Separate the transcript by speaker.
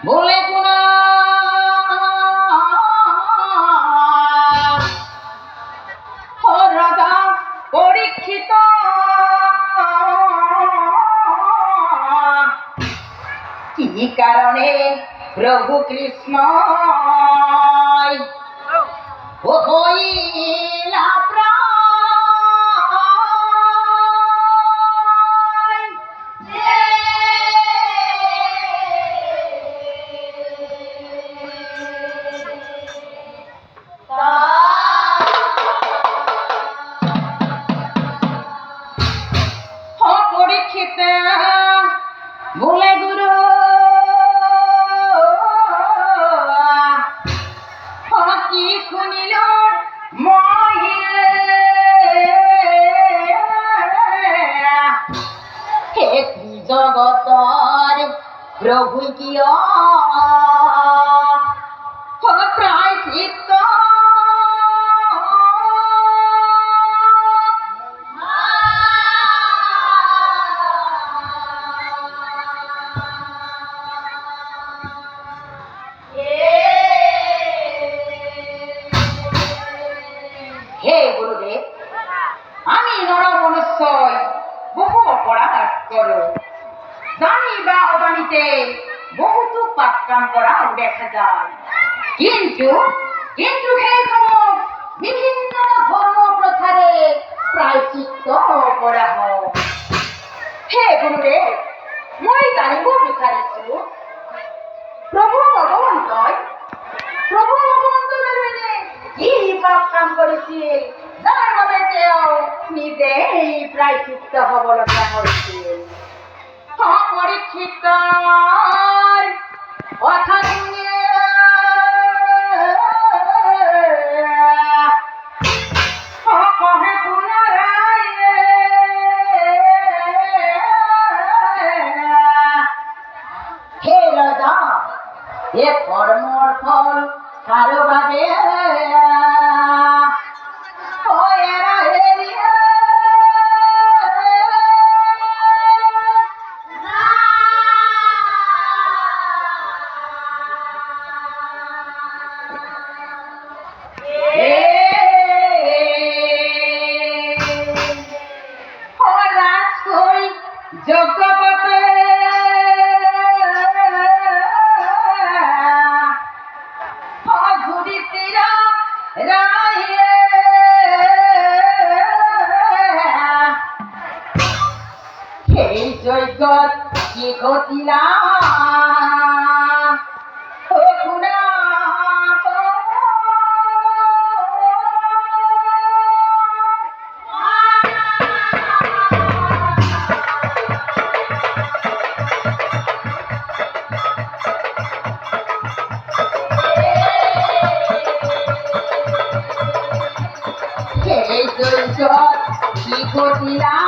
Speaker 1: বলে কোনা রাজা পরীক্ষিত কি কারণে প্রভু কৃষ্ণ হইলা পরীক্ষিত বলে গুরু কি শুনিল হে জগতর প্রভু কিয় প্রায় চিত্ত হে গুরুদেব, আমি নরমনুষ্যই বহু অপরাধ করো, জানি বা অজানিতে বহুত পাপ কাম করা দেখা যায়, কিন্তু কিন্তু হে খবর বিভিন্ন ধর্ম প্রচারে প্রায়শ্চিত্ত করা হয়। হে গুরুদেব, মই জানিব বিচাৰিছো প্রভু ভগবন্তই কি পাপ কাম কৰিছিল যাৰ বাবে তেওঁ নিজেই প্ৰায়শ্চিত্ত হ'ব লগা হৈছিল। পৰীক্ষিত কথা শুনিয়ে কহে পুনৰাই হে ৰজা, এ কৰ্মৰ ফল কাৰো বাবে জগপতে ঘুরিতিরা রায়ে সেই জগৎ কি ঘটিলা এই জগৎ কি ঘটিলা